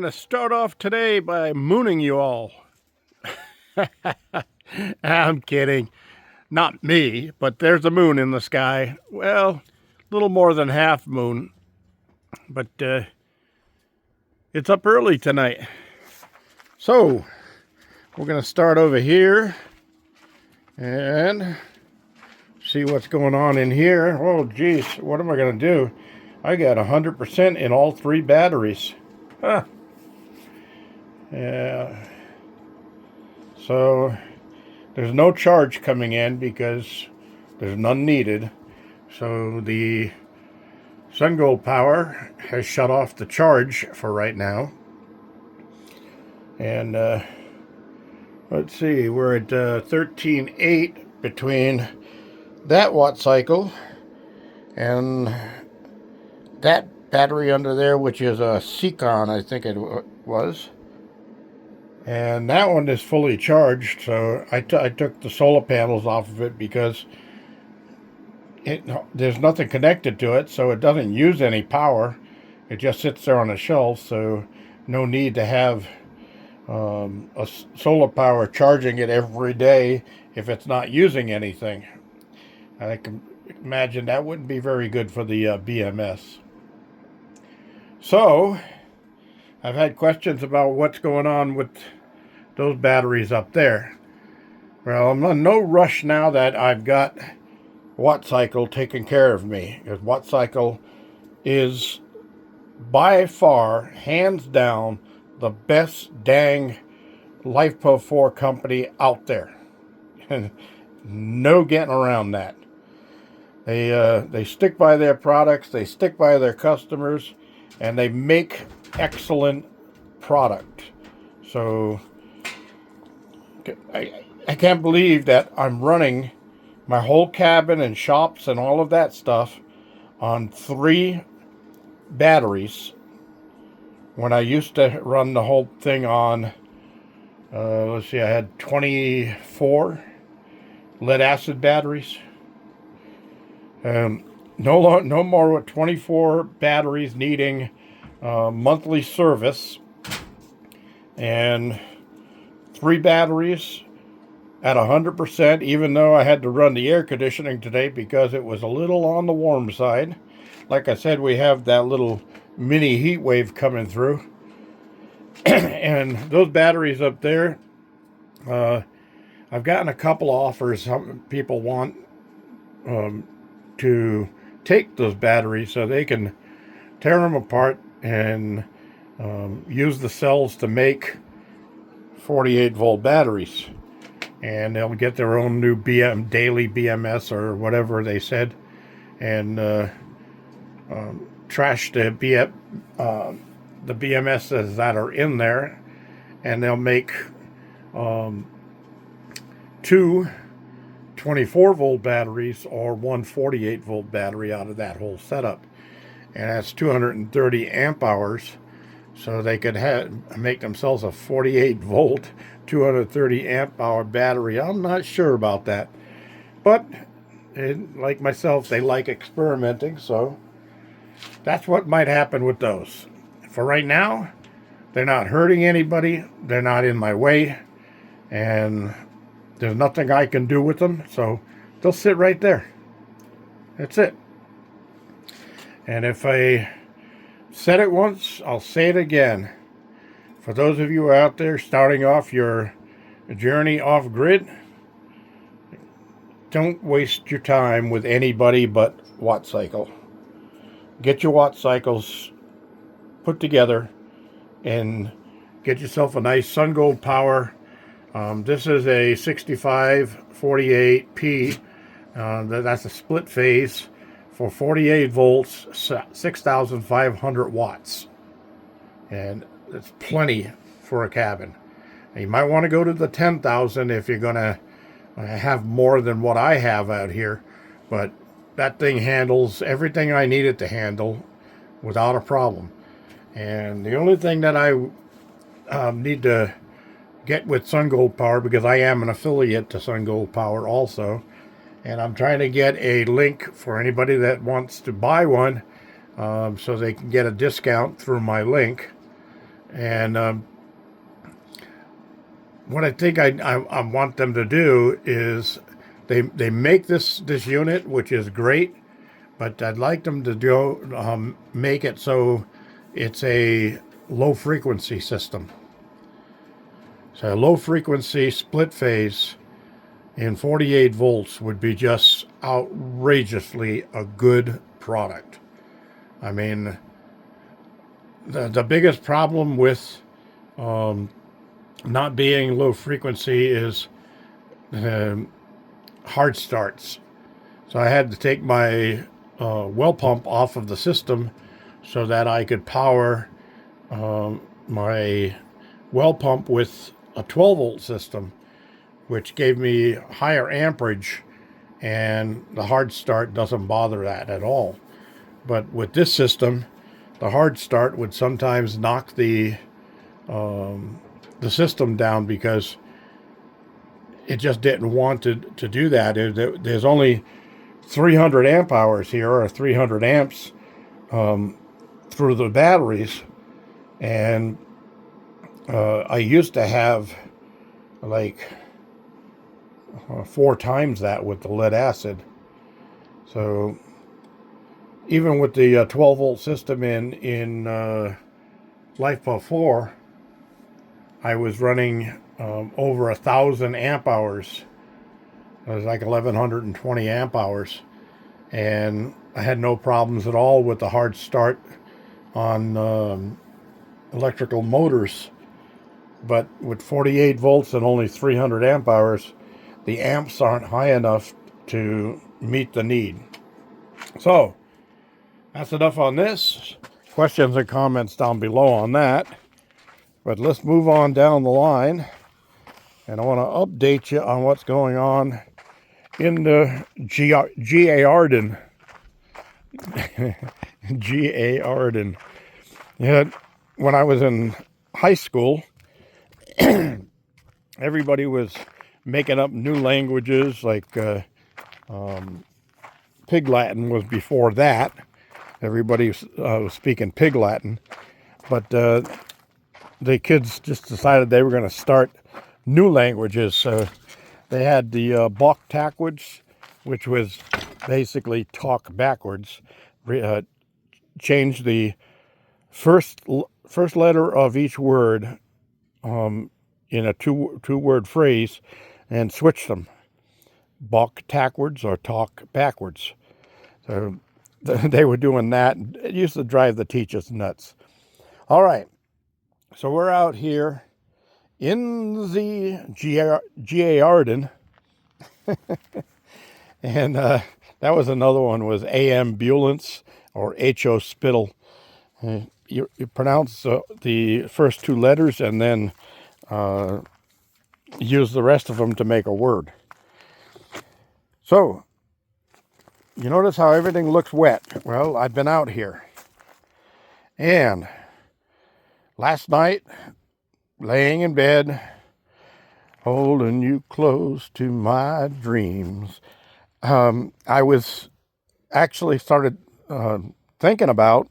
to start off today by mooning you all. I'm kidding. Not me, but there's a moon in the sky. Well, a little more than half moon. But it's up early tonight. So, we're going to start over here and see what's going on in here. Oh, geez, what am I going to do? I got 100% in all three batteries. Huh. Yeah. So there's no charge coming in because there's none needed. So the SunGold Power has shut off the charge for right now. And let's see, we're at 13.8 between that watt cycle and that battery under there, which is a Seacon, I think it was. And that one is fully charged, so I took the solar panels off of it because there's nothing connected to it, so it doesn't use any power. It just sits there on a shelf, so no need to have a solar power charging it every day if it's not using anything. I can imagine that wouldn't be very good for the BMS. So, I've had questions about what's going on with those batteries up there. Well, I'm in no rush now that I've got WattCycle taking care of me, because WattCycle is by far, hands down, the best dang LiFePro4 company out there. No getting around that. They stick by their products, they stick by their customers, and they make excellent product. So I can't believe that I'm running my whole cabin and shops and all of that stuff on 3 batteries when I used to run the whole thing on, let's see, I had 24 lead acid batteries. No more with 24 batteries needing monthly service, and 3 batteries at 100%, even though I had to run the air conditioning today because it was a little on the warm side. Like I said, we have that little mini heat wave coming through. And those batteries up there, I've gotten a couple offers. Some people want to take those batteries so they can tear them apart and use the cells to make 48 volt batteries, and they'll get their own new daily BMS or whatever they said, and trash the BMSs that are in there, and they'll make 2 24 volt batteries or 1 48 volt battery out of that whole setup, and that's 230 amp hours. So they could make themselves a 48 volt, 230 amp hour battery. I'm not sure about that. But, like myself, they like experimenting. So that's what might happen with those. For right now, they're not hurting anybody. They're not in my way. And there's nothing I can do with them. So they'll sit right there. That's it. And if I said it once, I'll say it again. For those of you out there starting off your journey off grid, don't waste your time with anybody but WattCycle. Get your WattCycles put together and get yourself a nice SunGold Power. This is a 6548P. That's a split phase for 48 volts, 6,500 watts. And it's plenty for a cabin. And you might want to go to the 10,000 if you're going to have more than what I have out here. But that thing handles everything I need it to handle without a problem. And the only thing that I need to get with SunGold Power, because I am an affiliate to SunGold Power also, and I'm trying to get a link for anybody that wants to buy one, so they can get a discount through my link. And what I think I want them to do is they make this unit, which is great, but I'd like them to do make it so it's a low frequency system. So a low frequency split phase in 48 volts would be just outrageously a good product. I mean, the biggest problem with not being low frequency is hard starts. So I had to take my well pump off of the system so that I could power my well pump with a 12 volt system, which gave me higher amperage, and the hard start doesn't bother that at all. But with this system, the hard start would sometimes knock the system down because it just didn't want to do that. There's only 300 amp hours here, or 300 amps through the batteries, and I used to have like 4 times that with the lead acid. So even with the 12 volt system in LifePuff 4, I was running over 1,000 amp hours. It was like 1,120 amp hours, and I had no problems at all with the hard start on electrical motors. But with 48 volts and only 300 amp hours, the amps aren't high enough to meet the need. So that's enough on this. Questions and comments down below on that. But let's move on down the line. And I want to update you on what's going on in the G.A. Arden. G.A. Arden. Yeah, when I was in high school, everybody was making up new languages, like Pig Latin was before that. Everybody was speaking Pig Latin. But the kids just decided they were going to start new languages. So they had the Boktakwits, which was basically talk backwards. Change the first letter of each word in a two-word phrase and switch them. Boktakwits or talk backwards. So they were doing that. It used to drive the teachers nuts. All right. So we're out here in the G.A. Arden. And that was another one, was ambulance or H.O. Spittle. You pronounce the first 2 letters and then use the rest of them to make a word. So, you notice how everything looks wet. Well, I've been out here. And last night, laying in bed, holding you close to my dreams, I was actually started thinking about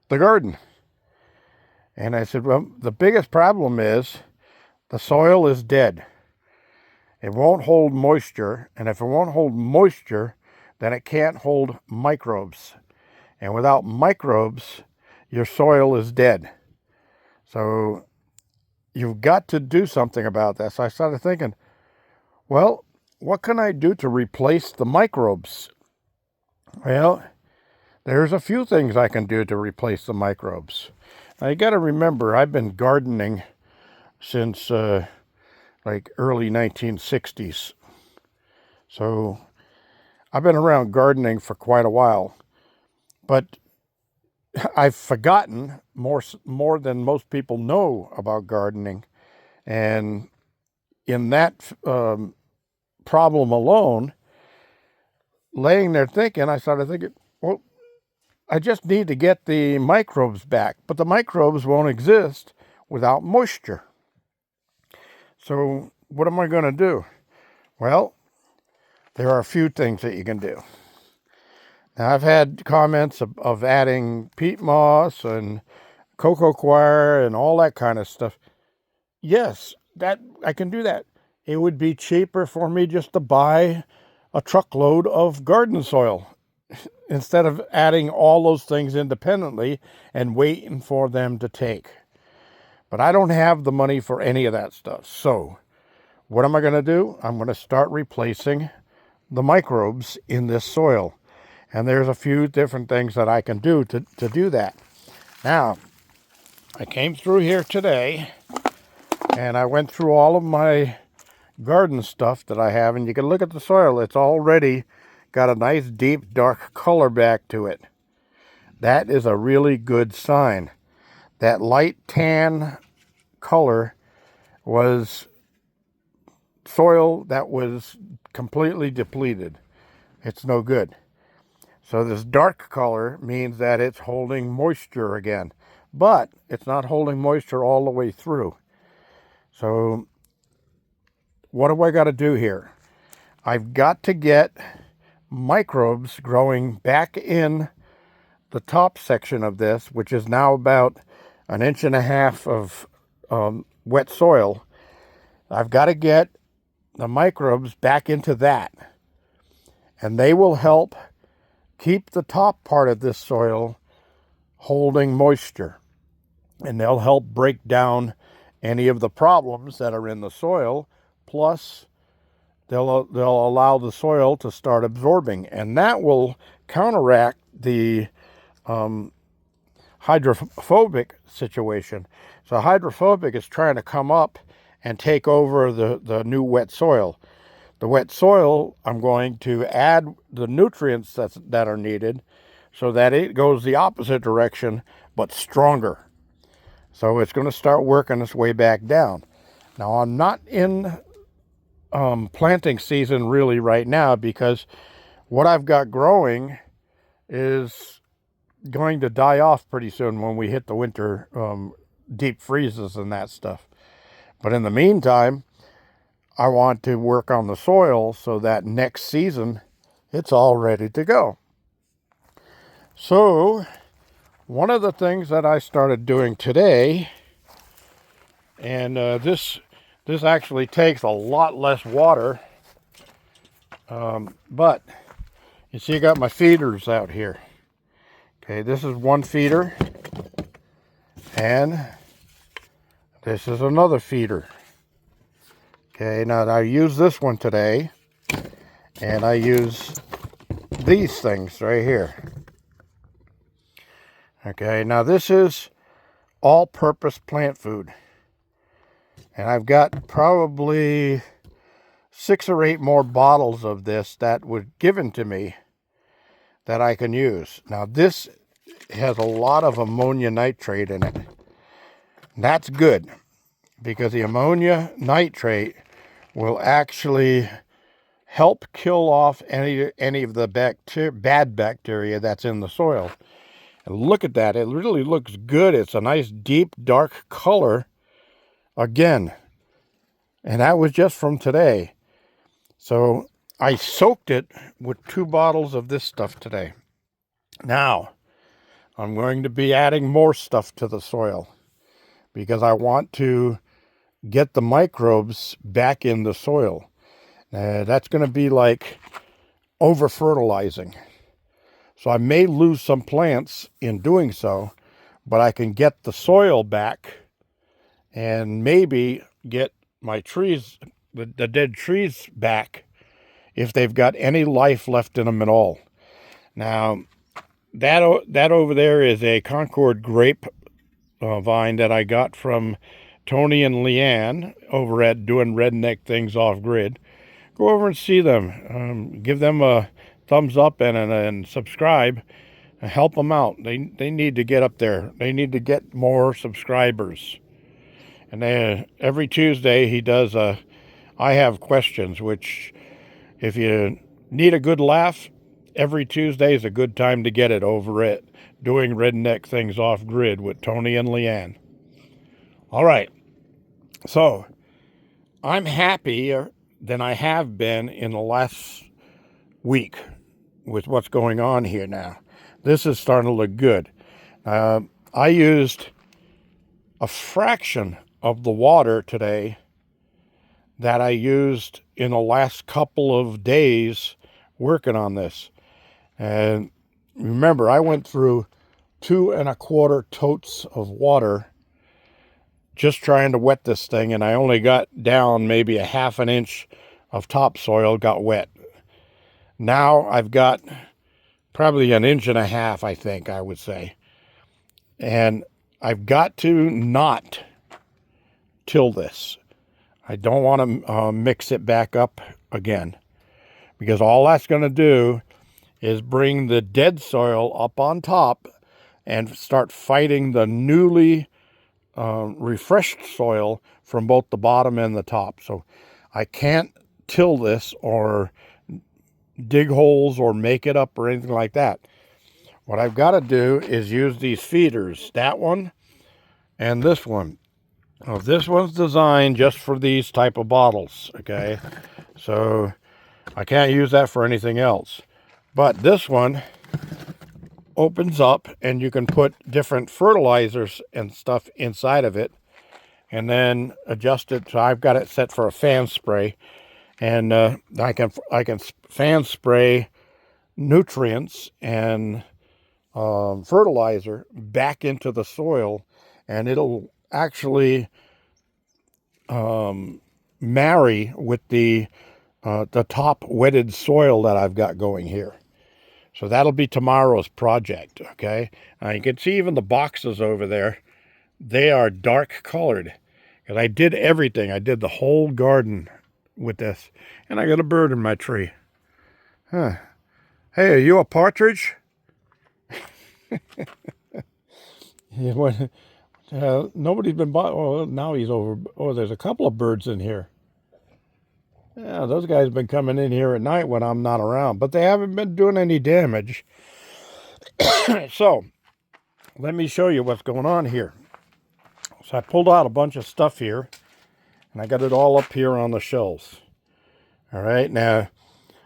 the garden. And I said, well, the biggest problem is the soil is dead. It won't hold moisture, and if it won't hold moisture, then it can't hold microbes. And without microbes, your soil is dead. So you've got to do something about that. So I started thinking, well, what can I do to replace the microbes? Well, there's a few things I can do to replace the microbes. Now, you got to remember, I've been gardening since like early 1960s. So I've been around gardening for quite a while. But I've forgotten more than most people know about gardening. And in that problem alone, laying there thinking, I started thinking, well, I just need to get the microbes back. But the microbes won't exist without moisture. So what am I going to do? Well, there are a few things that you can do. Now, I've had comments of adding peat moss and cocoa coir and all that kind of stuff. Yes, that I can do that. It would be cheaper for me just to buy a truckload of garden soil instead of adding all those things independently and waiting for them to take. But I don't have the money for any of that stuff. So what am I going to do? I'm going to start replacing the microbes in this soil. And there's a few different things that I can do to do that. Now, I came through here today and I went through all of my garden stuff that I have, and you can look at the soil. It's already got a nice deep dark color back to it. That is a really good sign. That light tan color was soil that was completely depleted. It's no good. So this dark color means that it's holding moisture again, but it's not holding moisture all the way through. So what do I got to do here? I've got to get microbes growing back in the top section of this, which is now about 1.5 inches of wet soil. I've got to get the microbes back into that, and they will help keep the top part of this soil holding moisture, and they'll help break down any of the problems that are in the soil. Plus, they'll allow the soil to start absorbing, and that will counteract the hydrophobic situation. So hydrophobic is trying to come up and take over the new wet soil. The wet soil, I'm going to add the nutrients that are needed so that it goes the opposite direction, but stronger. So it's going to start working its way back down. Now, I'm not in planting season really right now, because what I've got growing is going to die off pretty soon when we hit the winter deep freezes and that stuff. But in the meantime, I want to work on the soil so that next season it's all ready to go. So one of the things that I started doing today, and this actually takes a lot less water, but you see I got my feeders out here. Okay, this is one feeder, and this is another feeder. Okay, now I use this one today, and I use these things right here. Okay, now this is all-purpose plant food. And I've got probably 6 or 8 more bottles of this that were given to me that I can use. Now this has a lot of ammonia nitrate in it. And that's good, because the ammonia nitrate will actually help kill off any of the bad bacteria that's in the soil. And look at that. It really looks good. It's a nice deep dark color again. And that was just from today. So I soaked it with 2 bottles of this stuff today. Now, I'm going to be adding more stuff to the soil, because I want to get the microbes back in the soil. That's going to be like over-fertilizing. So I may lose some plants in doing so, but I can get the soil back and maybe get my trees, the dead trees, back if they've got any life left in them at all. Now, that over there is a Concord grape vine that I got from Tony and Leanne over at Doing Redneck Things Off Grid. Go over and see them. Give them a thumbs up and subscribe. And help them out. They need to get up there. They need to get more subscribers. And every Tuesday he does a I Have Questions, which if you need a good laugh, every Tuesday is a good time to get it over at Doing Redneck Things Off Grid with Tony and Leanne. All right. So I'm happier than I have been in the last week with what's going on here now. This is starting to look good. I used a fraction of the water today that I used in the last couple of days working on this. And remember, I went through 2¼ totes of water just trying to wet this thing, and I only got down maybe a ½ an inch of topsoil got wet. Now I've got probably 1.5 inches, I think I would say. And I've got to not till this. I don't want to mix it back up again, because all that's going to do is bring the dead soil up on top and start fighting the newly refreshed soil from both the bottom and the top. So I can't till this or dig holes or make it up or anything like that. What I've got to do is use these feeders, that one and this one. Now, this one's designed just for these type of bottles, okay? So I can't use that for anything else. But this one opens up and you can put different fertilizers and stuff inside of it and then adjust it. So I've got it set for a fan spray, and I can fan spray nutrients and fertilizer back into the soil, and it'll actually marry with the top wetted soil that I've got going here. So that'll be tomorrow's project, okay? You can see even the boxes over there, they are dark colored. And I did everything. I did the whole garden with this. And I got a bird in my tree. Huh. Hey, are you a partridge? Nobody's been oh, now he's over. Oh, there's a couple of birds in here. Yeah, those guys have been coming in here at night when I'm not around, but they haven't been doing any damage. So, let me show you what's going on here. So I pulled out a bunch of stuff here, and I got it all up here on the shelves. All right, now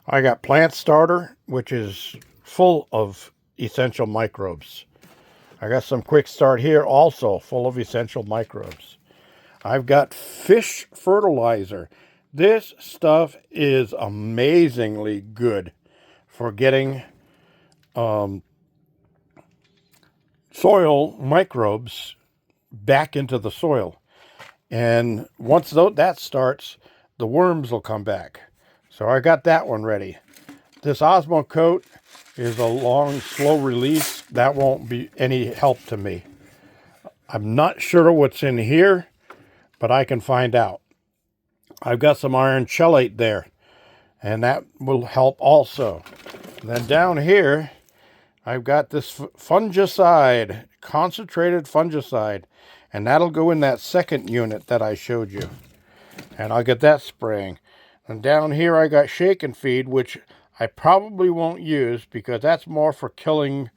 I got Plant Starter, which is full of essential microbes. I got some Quick Start here, also full of essential microbes. I've got Fish Fertilizer. This stuff is amazingly good for getting soil microbes back into the soil. And once that starts, the worms will come back. So I got that one ready. This Osmo Coat is a long, slow release. That won't be any help to me. I'm not sure what's in here, but I can find out. I've got some iron chelate there, and that will help also. And then down here, I've got this fungicide, concentrated fungicide, and that'll go in that second unit that I showed you. And I'll get that spraying. And down here I got Shake and Feed, which I probably won't use because that's more for killing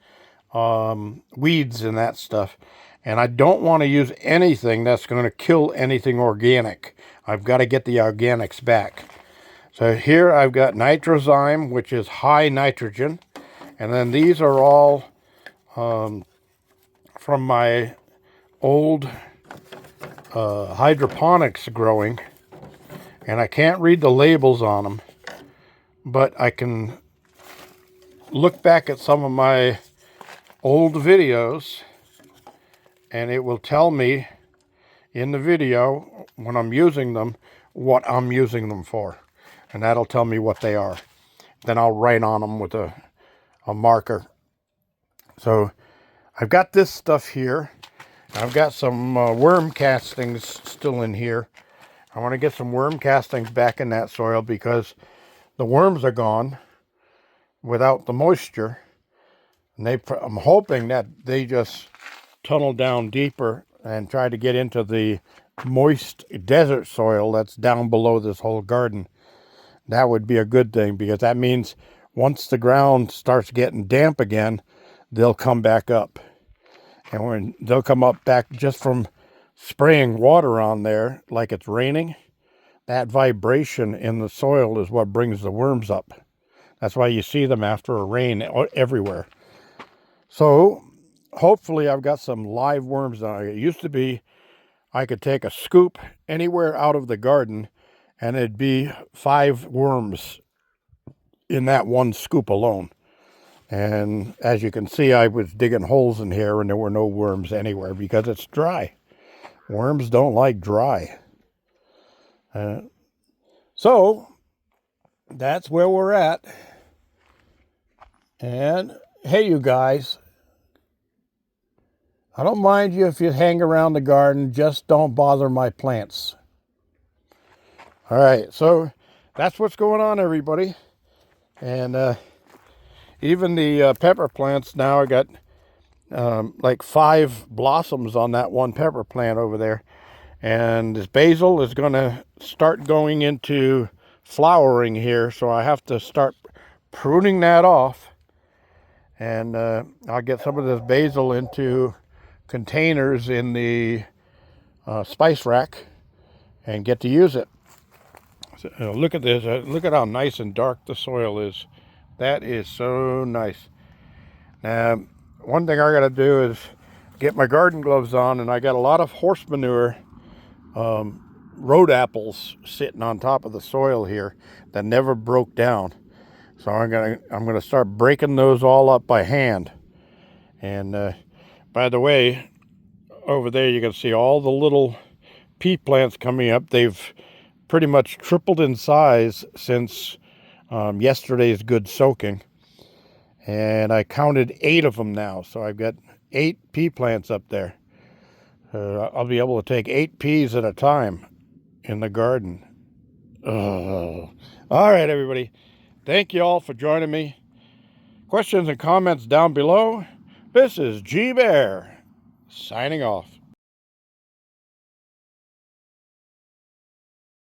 weeds and that stuff. And I don't want to use anything that's going to kill anything organic. I've got to get the organics back. So here I've got Nitrozyme, which is high nitrogen. And then these are all from my old hydroponics growing. And I can't read the labels on them, but I can look back at some of my old videos, and it will tell me in the video when I'm using them what I'm using them for, and that'll tell me what they are. Then I'll write on them with a marker. So I've got this stuff here. I've got some worm castings still in here. I want to get some worm castings back in that soil because the worms are gone without the moisture. And I'm hoping that they just tunnel down deeper and try to get into the moist desert soil that's down below this whole garden. That would be a good thing, because that means once the ground starts getting damp again, they'll come back up. And when they'll come up back just from spraying water on there like it's raining, that vibration in the soil is what brings the worms up. That's why you see them after a rain everywhere. So hopefully I've got some live worms on it. It used to be I could take a scoop anywhere out of the garden and it'd be 5 worms in that one scoop alone. And as you can see, I was digging holes in here and there were no worms anywhere because it's dry. Worms don't like dry. So that's where we're at. And hey, you guys, I don't mind you if you hang around the garden, just don't bother my plants. All right, so that's what's going on, everybody. And even the pepper plants now, I got like 5 blossoms on that one pepper plant over there. And this basil is going to start going into flowering here, so I have to start pruning that off. And I'll get some of this basil into containers in the spice rack and get to use it. So, look at this. Look at how nice and dark the soil is. That is so nice. Now, one thing I got to do is get my garden gloves on, and I got a lot of horse manure road apples sitting on top of the soil here that never broke down. So I'm gonna start breaking those all up by hand. And by the way, over there you can see all the little pea plants coming up. They've pretty much tripled in size since yesterday's good soaking. And I counted 8 of them now, so I've got 8 pea plants up there. I'll be able to take 8 peas at a time in the garden. Oh. All right, everybody. Thank you all for joining me. Questions and comments down below. This is G Bear signing off.